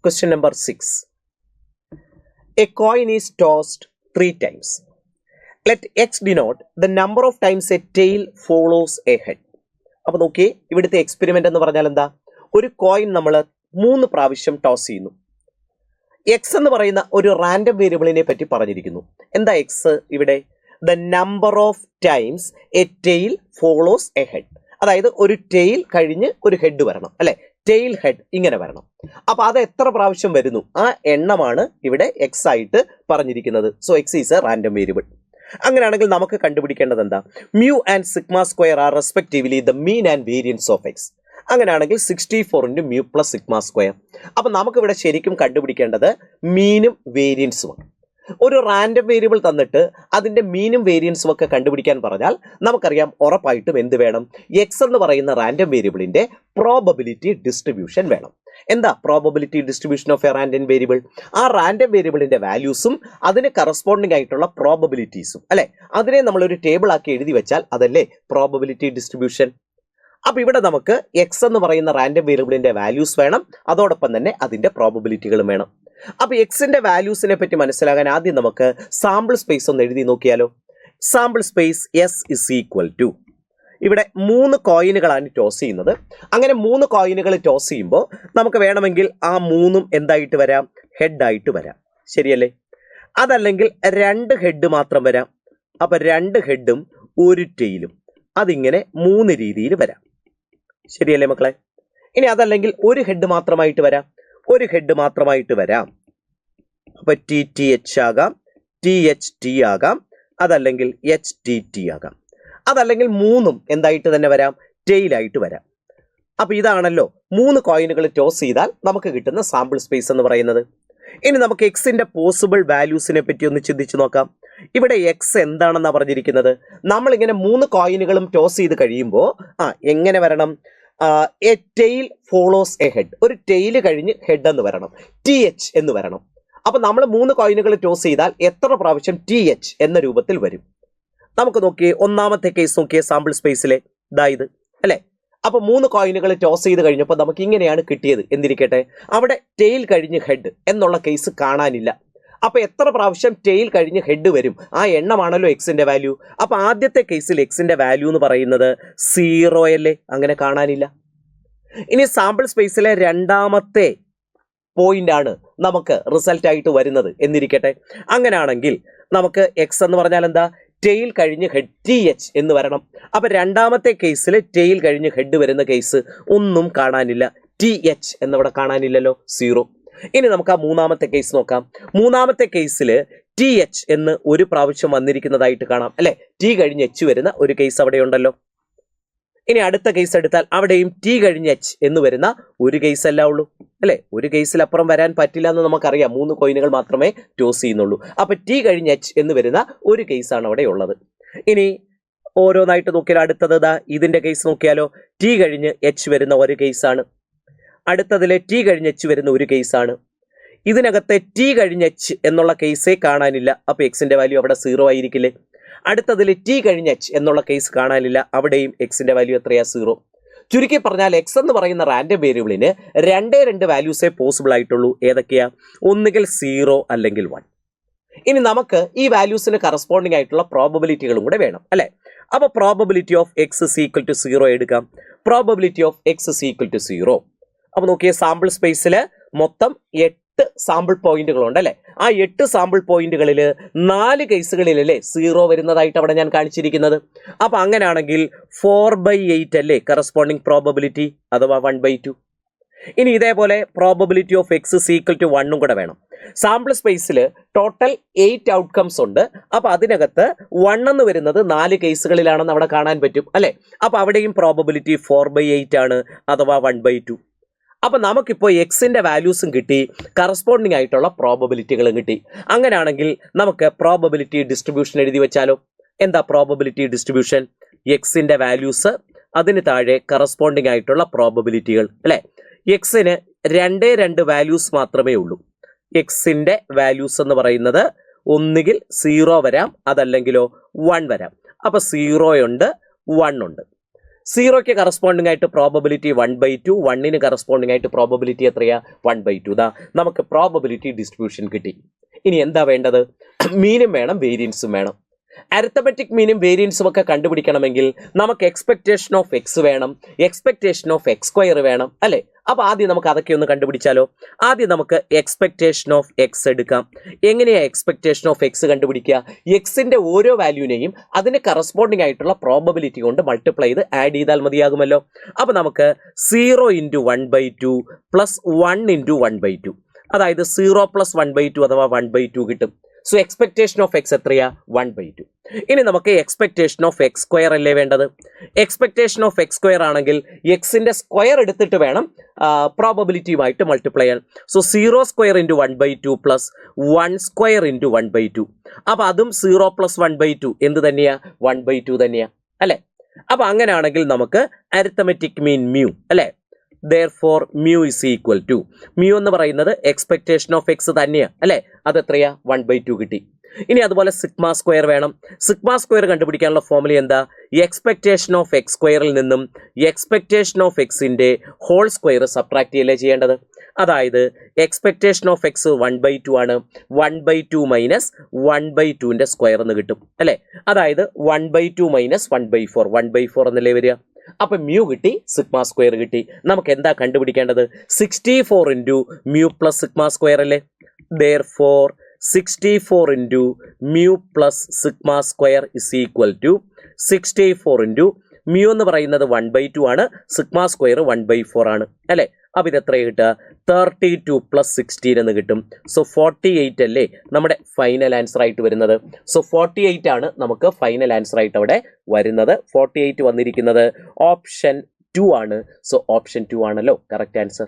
Question number 6. A coin is tossed 3 times. Let x denote the number of times a tail follows a head. അപ്പോൾ നോക്കിയേ, ഇവിടുത്തെ experiment എന്ന് പറഞ്ഞാൽ എന്താ? ഒരു കോയിൻ നമ്മൾ 3 പ്രാവശ്യം ടോസ് ചെയ്യുന്നു. എക്സ് എന്ന് പറയുന്ന ഒരു റാൻഡം വേരിയബിളിനെ പറ്റി പറഞ്ഞിരിക്കുന്നു. എന്താ എക്സ് ഇവിടെ? The number of times a tail follows a head. അതായത് ഒരു ടെയിൽ കഴിഞ്ഞ് ഒരു ഹെഡ് വരണം, അല്ലെ? ടെയിൽ ഹെഡ് ഇങ്ങനെ വരണം. അപ്പൊ അത് എത്ര പ്രാവശ്യം വരുന്നു, ആ എണ്ണമാണ് ഇവിടെ എക്സ് ആയിട്ട് പറഞ്ഞിരിക്കുന്നത്. So x is a random variable. അങ്ങനെയാണെങ്കിൽ നമുക്ക് കണ്ടുപിടിക്കേണ്ടത് എന്താ? Mu and sigma square are respectively the mean and variance of x. അങ്ങനെയാണെങ്കിൽ 64 × മ്യൂ പ്ലസ് സിഗ്മ സ്ക്വയർ. അപ്പൊ നമുക്കിവിടെ ശരിക്കും കണ്ടുപിടിക്കേണ്ടത് മീനും വേരിയൻസുമാണ്. ഒരു റാൻഡം വേരിയബിൾ തന്നിട്ട് അതിന്റെ മീനും വേരിയൻസും ഒക്കെ കണ്ടുപിടിക്കാൻ പറഞ്ഞാൽ നമുക്കറിയാം ഉറപ്പായിട്ടും എന്ത് വേണം? എക്സ് എന്ന് പറയുന്ന റാൻഡം വേരിയബിളിന്റെ പ്രോബബിലിറ്റി ഡിസ്ട്രിബ്യൂഷൻ വേണം. എന്താ probability distribution of A random variable? ആ റാൻഡം വേരിയബിളിന്റെ വാല്യൂസും അതിന് കറസ്പോണ്ടിങ് ആയിട്ടുള്ള പ്രോബബിലിറ്റീസും, അല്ലെ? അതിനെ നമ്മൾ ഒരു ടേബിൾ ആക്കി എഴുതി വെച്ചാൽ അതല്ലേ പ്രോബബിലിറ്റി ഡിസ്ട്രിബ്യൂഷൻ. അപ്പൊ ഇവിടെ നമുക്ക് എക്സ് എന്ന് പറയുന്ന റാൻഡം വേരിയബിളിന്റെ വാല്യൂസ് വേണം, അതോടൊപ്പം തന്നെ അതിന്റെ പ്രോബബിലിറ്റികളും വേണം. അപ്പൊ എക്സിന്റെ വാല്യൂസിനെ പറ്റി മനസ്സിലാകാൻ ആദ്യം നമുക്ക് സാമ്പിൾ സ്പേസ് ഒന്ന് എഴുതി നോക്കിയാലോ. Sample space s is equal to, ഇവിടെ 3 കോയിനുകളാണ് ടോസ് ചെയ്യുന്നത്. അങ്ങനെ 3 കോയിനുകൾ ടോസ് ചെയ്യുമ്പോൾ നമുക്ക് വേണമെങ്കിൽ ആ 3ഉം എന്തായിട്ട് വരാം? ഹെഡായിട്ട് വരാം, ശരിയല്ലേ? അതല്ലെങ്കിൽ 2 ഹെഡ് മാത്രം വരാം. അപ്പൊ 2 ഹെഡും 1 ടെയിലും, അതിങ്ങനെ 3 രീതിയിൽ വരാം, ശരിയല്ലേ മക്കളെ? ഇനി അതല്ലെങ്കിൽ 1 ഹെഡ് മാത്രമായിട്ട് വരാം. 1 ഹെഡ് മാത്രമായിട്ട് വരാം. അപ്പൊ TTH ആകാം, THT ആകാം, അതല്ലെങ്കിൽ HTT ആകാം. അതല്ലെങ്കിൽ 3ഉം എന്തായിട്ട് തന്നെ വരാം? ടെയിലായിട്ട് വരാം. അപ്പൊ ഇതാണല്ലോ 3 കോയിനുകൾ ടോസ് ചെയ്താൽ നമുക്ക് കിട്ടുന്ന സാമ്പിൾ സ്പേസ് എന്ന് പറയുന്നത്. ഇനി നമുക്ക് എക്സിന്റെ പോസിബിൾ വാല്യൂസിനെ പറ്റി ഒന്ന് ചിന്തിച്ചു നോക്കാം. ഇവിടെ എക്സ് എന്താണെന്നാ പറഞ്ഞിരിക്കുന്നത്? നമ്മളിങ്ങനെ 3 കോയിനുകളും ടോസ് ചെയ്ത് കഴിയുമ്പോൾ എങ്ങനെ വരണം? A tail follows a head. ഒരു ടെയിൽ കഴിഞ്ഞ് ഹെഡ് എന്ന് വരണം, TH എന്ന് വരണം. അപ്പൊ നമ്മൾ 3 കോയിനുകൾ ടോസ് ചെയ്താൽ എത്ര പ്രാവശ്യം TH എന്ന രൂപത്തിൽ വരും? നമുക്ക് നോക്കിയേ, ഒന്നാമത്തെ കേസ് നോക്കിയേ, സാമ്പിൾ സ്പേസിലെ ഇതായത്, അല്ലെ? അപ്പൊ 3 കോയിനുകൾ ടോസ് ചെയ്ത് കഴിഞ്ഞപ്പോൾ നമുക്ക് ഇങ്ങനെയാണ് കിട്ടിയത് എന്നിരിക്കട്ടെ. അവിടെ ടെയിൽ കഴിഞ്ഞ് ഹെഡ് എന്നുള്ള കേസ് കാണാനില്ല. അപ്പൊ എത്ര പ്രാവശ്യം ടെയിൽ കഴിഞ്ഞ് ഹെഡ് വരും? ആ എണ്ണമാണല്ലോ എക്സിന്റെ വാല്യൂ. അപ്പൊ ആദ്യത്തെ കേസിൽ എക്സിന്റെ വാല്യൂ എന്ന് പറയുന്നത് 0 അല്ലേ? അങ്ങനെ കാണാനില്ല. ഇനി സാമ്പിൾ സ്പേസിലെ രണ്ടാമത്തെ പോയിന്റ് ആണ് നമുക്ക് റിസൾട്ട് ആയിട്ട് വരുന്നത് എന്നിരിക്കട്ടെ. അങ്ങനെയാണെങ്കിൽ നമുക്ക് എക്സ് എന്ന് പറഞ്ഞാൽ എന്താ? ടെയിൽ കഴിഞ്ഞ് ഹെഡ് TH എന്ന് വരണം. അപ്പൊ രണ്ടാമത്തെ കേസിൽ ടെയിൽ കഴിഞ്ഞ് ഹെഡ് വരുന്ന കേസ് ഒന്നും കാണാനില്ല. TH എന്നിവിടെ കാണാനില്ലല്ലോ, 0. ഇനി നമുക്ക് ആ മൂന്നാമത്തെ കേസ് നോക്കാം. മൂന്നാമത്തെ കേസിൽ TH എന്ന് 1 പ്രാവശ്യം വന്നിരിക്കുന്നതായിട്ട് കാണാം, അല്ലെ? T കഴിഞ്ഞ് H വരുന്ന ഒരു കേസ് അവിടെ ഉണ്ടല്ലോ. ഇനി അടുത്ത കേസ് എടുത്താൽ അവിടെയും T കഴിഞ്ഞ് H എന്ന് വരുന്ന ഒരു കേസ് അല്ല ഉള്ളൂ, അല്ലെ? ഒരു കേസിലപ്പുറം വരാൻ പറ്റില്ല എന്ന് നമുക്കറിയാം. 3 കോയിനുകൾ മാത്രമേ ടോസ് ചെയ്യുന്നുള്ളൂ. അപ്പൊ T കഴിഞ്ഞ് H എന്ന് വരുന്ന ഒരു കേസാണ് അവിടെ ഉള്ളത്. ഇനി ഓരോന്നായിട്ട് നോക്കിയാൽ അടുത്തത് ഇതിന്റെ കേസ് നോക്കിയാലോ. T കഴിഞ്ഞ് H വരുന്ന ഒരു കേസാണ്. അടുത്തതിലെ T കഴിഞ്ഞ് H വരുന്ന ഒരു കേസാണ്. ഇതിനകത്തെ T കഴിഞ്ഞ് H എന്നുള്ള കേസേ കാണാനില്ല. അപ്പൊ എക്സിന്റെ വാല്യൂ അവിടെ 0 ആയിരിക്കില്ലേ? അടുത്തതിൽ T കഴിഞ്ഞ് H എന്നുള്ള കേസ് കാണാനില്ല. അവിടെയും എക്സിന്റെ വാല്യൂ എത്രയാ? 0. ചുരുക്കി പറഞ്ഞാൽ എക്സ് എന്ന് പറയുന്ന റാൻഡം വേരിയബിളിന് 2 വാല്യൂസേ പോസിബിൾ ആയിട്ടുള്ളൂ. ഏതൊക്കെയാ? ഒന്നുകിൽ 0 അല്ലെങ്കിൽ 1. ഇനി നമുക്ക് ഈ വാല്യൂസിന് കറസ്പോണ്ടിങ് ആയിട്ടുള്ള പ്രോബബിലിറ്റികളും കൂടെ വേണം, അല്ലെ? അപ്പൊ probability of x is equal to 0 എടുക്കാം. Probability of x is equal to 0. അപ്പൊ നോക്കിയേ, സാമ്പിൾ സ്പേസിൽ മൊത്തം 8 സാമ്പിൾ പോയിന്റുകളുണ്ട്, അല്ലെ? ആ 8 സാമ്പിൾ പോയിന്റുകളിൽ 4 കേസുകളിലല്ലേ 0 വരുന്നതായിട്ട് അവിടെ ഞാൻ കാണിച്ചിരിക്കുന്നത്. അപ്പൊ അങ്ങനെയാണെങ്കിൽ 4/8 അല്ലേ കറസ്പോണ്ടിങ് പ്രോബബിലിറ്റി, അഥവാ 1/2. ഇനി ഇതേപോലെ probability of x is equal to 1 കൂടെ വേണം. സാമ്പിൾ സ്പേസിൽ ടോട്ടൽ 8 ഔട്ട്കംസ് ഉണ്ട്. അപ്പൊ അതിനകത്ത് 1 എന്ന് വരുന്നത് 4 കേസുകളിലാണെന്ന് അവിടെ കാണാൻ പറ്റും, അല്ലെ? അപ്പൊ അവിടെയും പ്രോബബിലിറ്റി 4/8 ആണ്, അഥവാ 1/2. അപ്പൊ നമുക്കിപ്പോൾ എക്സിന്റെ വാല്യൂസും കിട്ടി, കറസ്പോണ്ടിങ് ആയിട്ടുള്ള പ്രോബബിലിറ്റികളും കിട്ടി. അങ്ങനെയാണെങ്കിൽ നമുക്ക് പ്രോബബിലിറ്റി ഡിസ്ട്രിബ്യൂഷൻ എഴുതി വെച്ചാലോ. എന്താ പ്രോബബിലിറ്റി ഡിസ്ട്രിബ്യൂഷൻ? എക്സിന്റെ വാല്യൂസ്, അതിന് താഴെ കറസ്പോണ്ടിങ് ആയിട്ടുള്ള പ്രോബബിലിറ്റികൾ, അല്ലെ? എക്സിന് 2 വാല്യൂസ് മാത്രമേ ഉള്ളൂ. എക്സിന്റെ വാല്യൂസ് എന്ന് പറയുന്നത് ഒന്നുകിൽ 0 വരാം, അതല്ലെങ്കിലോ 1 വരാം. അപ്പൊ 0 ഉണ്ട്, 1 ഉണ്ട്. സീറോയ്ക്ക് കറസ്പോണ്ടിങ് ആയിട്ട് പ്രോബബിലിറ്റി 1/2, 1ന് കറസ്പോണ്ടിങ് ആയിട്ട് പ്രോബബിലിറ്റി എത്രയാ 1/2. ഇതാ നമുക്ക് പ്രോബബിലിറ്റി ഡിസ്ട്രിബ്യൂഷൻ കിട്ടി. ഇനി എന്താ വേണ്ടത്? മീനും വേണം, വേരിയൻസും വേണം. അരിത്തമെറ്റിക് മീനും വേരിയൻസും ഒക്കെ കണ്ടുപിടിക്കണമെങ്കിൽ നമുക്ക് എക്സ്പെക്ടേഷൻ ഓഫ് എക്സ് വേണം, എക്സ്പെക്ടേഷൻ ഓഫ് എക്സ് സ്ക്വയർ വേണം, അല്ലേ? അപ്പോൾ ആദ്യം നമുക്ക് അതൊക്കെ ഒന്ന് കണ്ടുപിടിച്ചാലോ. ആദ്യം നമുക്ക് എക്സ്പെക്ടേഷൻ ഓഫ് എക്സ് എടുക്കാം. എങ്ങനെയാ എക്സ്പെക്ടേഷൻ ഓഫ് എക്സ് കണ്ടുപിടിക്കുക? എക്സിന്റെ ഓരോ വാല്യൂനെയും അതിന് കറസ്പോണ്ടിങ് ആയിട്ടുള്ള പ്രോബബിലിറ്റി കൊണ്ട് മൾട്ടിപ്ലൈ ചെയ്ത് ആഡ് ചെയ്താൽ മതിയാകുമല്ലോ. അപ്പോൾ നമുക്ക് 0 × 1/2 പ്ലസ് 1 × 1/2, അതായത് 0 + 1/2 അഥവാ 1/2 കിട്ടും. സോ എക്സ്പെക്ടേഷൻ ഓഫ് എക്സ് എത്രയാ? 1/2. ഇനി നമുക്ക് എക്സ്പെക്ടേഷൻ ഓഫ് എക്സ് സ്ക്വയർ അല്ലേ വേണ്ടത്? എക്സ്പെക്ടേഷൻ ഓഫ് എക്സ് സ്ക്വയർ ആണെങ്കിൽ എക്സിന്റെ സ്ക്വയർ എടുത്തിട്ട് വേണം പ്രോബബിലിറ്റിയുമായിട്ട് മൾട്ടിപ്ലൈ ചെയ്യാൻ. So 0² × 1/2 plus 1² × 1/2. അപ്പോൾ അതും 0 + 1/2 എന്ത് തന്നെയാ? 1/2 തന്നെയാ, അല്ലേ? അപ്പോൾ അങ്ങനെയാണെങ്കിൽ നമുക്ക് അരിത്തമെറ്റിക് മീൻ മ്യൂ, അല്ലേ? Therefore mu is equal to, mu എന്ന് പറയുന്നത് എക്സ്പെക്ടേഷൻ ഓഫ് എക്സ് തന്നെയാണ്, അല്ലേ? അത് എത്രയാ? 1/2 കിട്ടി. ഇനി അതുപോലെ സിഗ്മ സ്ക്വയർ വേണം. സിഗ്മ സ്ക്വയർ കണ്ടുപിടിക്കാനുള്ള ഫോർമുല എന്താ? എക്സ്പെക്ടേഷൻ ഓഫ് എക്സ് സ്ക്വയറിൽ നിന്നും എക്സ്പെക്ടേഷൻ ഓഫ് എക്സിന്റെ ഹോൾ സ്ക്വയർ സബ്ട്രാക്ട് ചെയ്യല്ലേ ചെയ്യേണ്ടത്. അതായത് എക്സ്പെക്ടേഷൻ ഓഫ് എക്സ് 1/2 ആണ്, 1/2 മൈനസ് 1/2ന്റെ സ്ക്വയർ എന്ന് കിട്ടും, അല്ലേ? അതായത് 1/2 മൈനസ് 1/4, 1/4 എന്നല്ലേ വരിക. അപ്പം മ്യൂ കിട്ടി, സിഗ്മ സ്ക്വയർ കിട്ടി. നമുക്ക് എന്താ കണ്ടുപിടിക്കേണ്ടത്? 64 × മ്യൂ പ്ലസ് സിഗ്മ സ്ക്വയർ അല്ലേ? Therefore 64 × mu plus sigma square is equal to 64 × mu എന്ന് പറയുന്നത് 1/2 ആണ്, സിഗ്മ സ്ക്വയർ 1/4 ആണ്, അല്ലേ? അപ്പോൾ ഇത് എത്ര കിട്ടുക? 32 + 16 എന്ന് കിട്ടും. സോ 48 അല്ലേ നമ്മുടെ ഫൈനൽ ആൻസർ ആയിട്ട് വരുന്നത്. സോ 48 ആണ് നമുക്ക് ഫൈനൽ ആൻസർ ആയിട്ട് അവിടെ വരുന്നത്. 48 വന്നിരിക്കുന്നത് ഓപ്ഷൻ 2 ആണ്. സോ ഓപ്ഷൻ 2 ആണല്ലോ കറക്റ്റ് ആൻസർ.